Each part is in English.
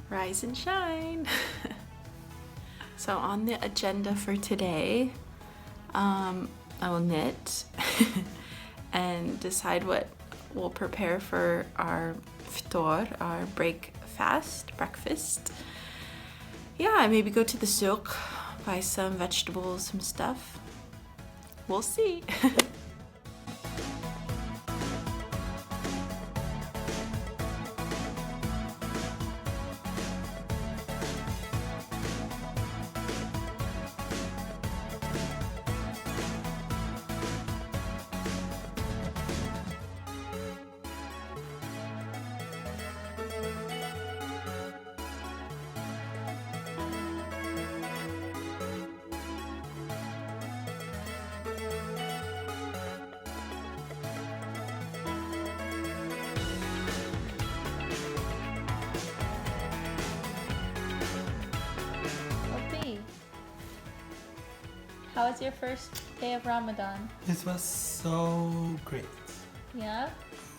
Rise and shine. So on the agenda for today, I will knit and decide what we'll prepare for our ftor, our breakfast. Yeah, maybe go to the souk, buy some vegetables, some stuff. We'll see. How was your first day of Ramadan? It was so great. Yeah?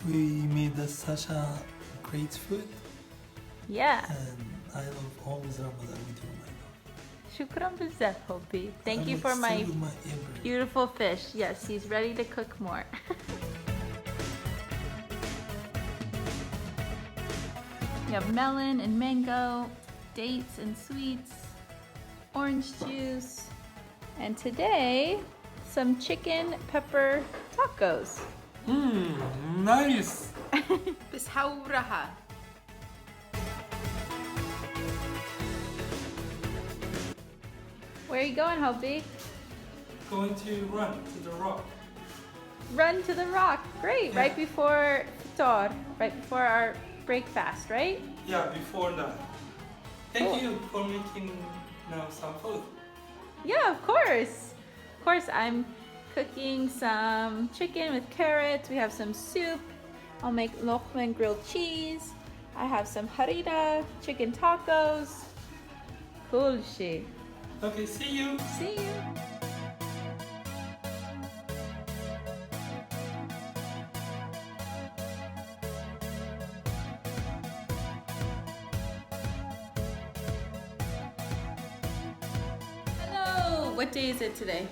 We made such a great food. Yeah. And I love always Ramadan with you, my love. Shukran b'zaf, Hopi. Thank I you would for my say with my everything. beautiful fish. Yes, he's ready to cook more. You have melon and mango, dates and sweets, orange juice, and today, some chicken pepper tacos. Nice. Bishauraha. Where are you going, Hopi? Going to run to the rock. Run to the rock. Great. Yeah. Right before Ftor, right before our breakfast, right? Yeah, before that. Thank Cool. you for making some food. Yeah, of course. Of course, I'm cooking some chicken with carrots. We have some soup. I'll make Lokmane grilled cheese. I have some harira, chicken tacos. Cool shit. Okay, see you. See you. Hello. What day is it today?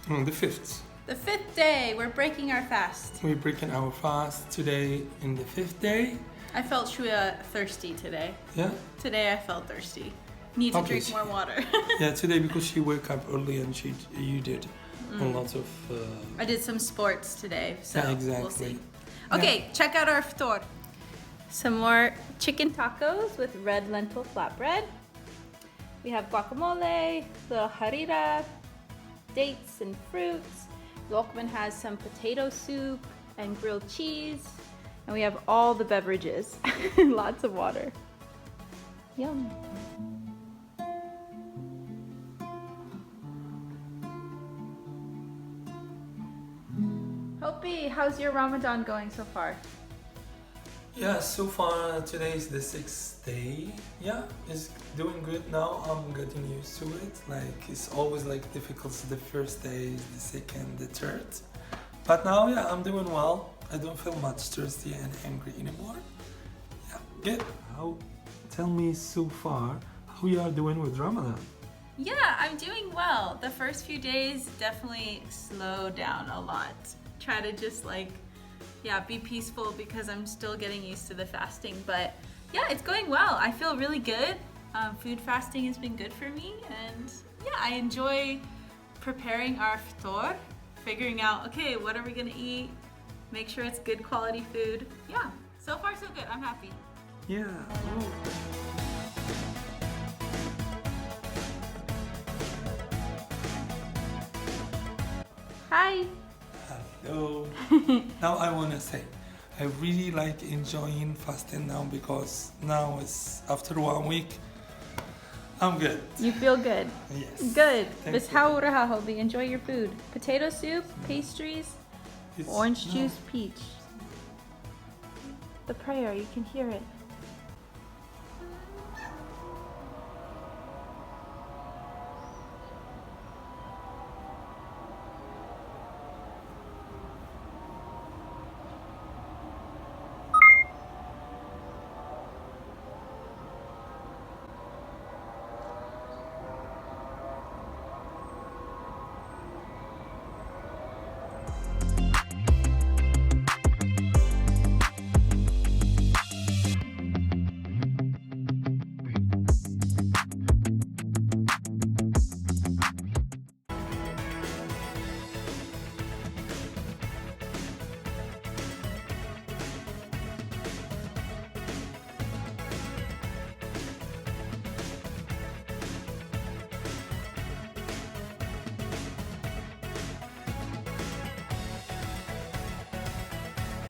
On the 5th. The 5th day. We're breaking our fast. We're breaking our fast today in the 5th day. I felt thirsty today. Yeah? Today I felt thirsty. Need to Okay, drink more water. Yeah, today because she woke up early and you did a lot of... I did some sports today, so Yeah, exactly. we'll see. Okay, check out our ftor. Some more chicken tacos with red lentil flatbread. We have guacamole, little harira, dates and fruits. Lokmane has some potato soup and grilled cheese. And we have all the beverages. Lots of water. Yum. Hopi, how's your Ramadan going so far? Yeah, so far today is the 6th day. Yeah, it's doing good now. I'm getting used to it. Like it's always like difficult the first day, the second, the third. But now, yeah, I'm doing well. I don't feel much thirsty and hungry anymore. Yeah, good. Tell me so far how you are doing with Ramadan. Yeah, I'm doing well. The first few days definitely slowed down a lot. Try to just be peaceful because I'm still getting used to the fasting. But yeah, it's going well. I feel really good. Food fasting has been good for me. And yeah, I enjoy preparing our ftor, figuring out, okay, what are we gonna eat? Make sure it's good quality food. Yeah, so far so good. I'm happy. Yeah. Hi. Hello. Now I want to say, I really like enjoying fasting now because now it's after 1 week. I'm good. You feel good? Yes. Good. Thank Bas you. how raha hobi? Enjoy your food. Potato soup, pastries, It's- orange no. juice, peach. The prayer, you can hear it.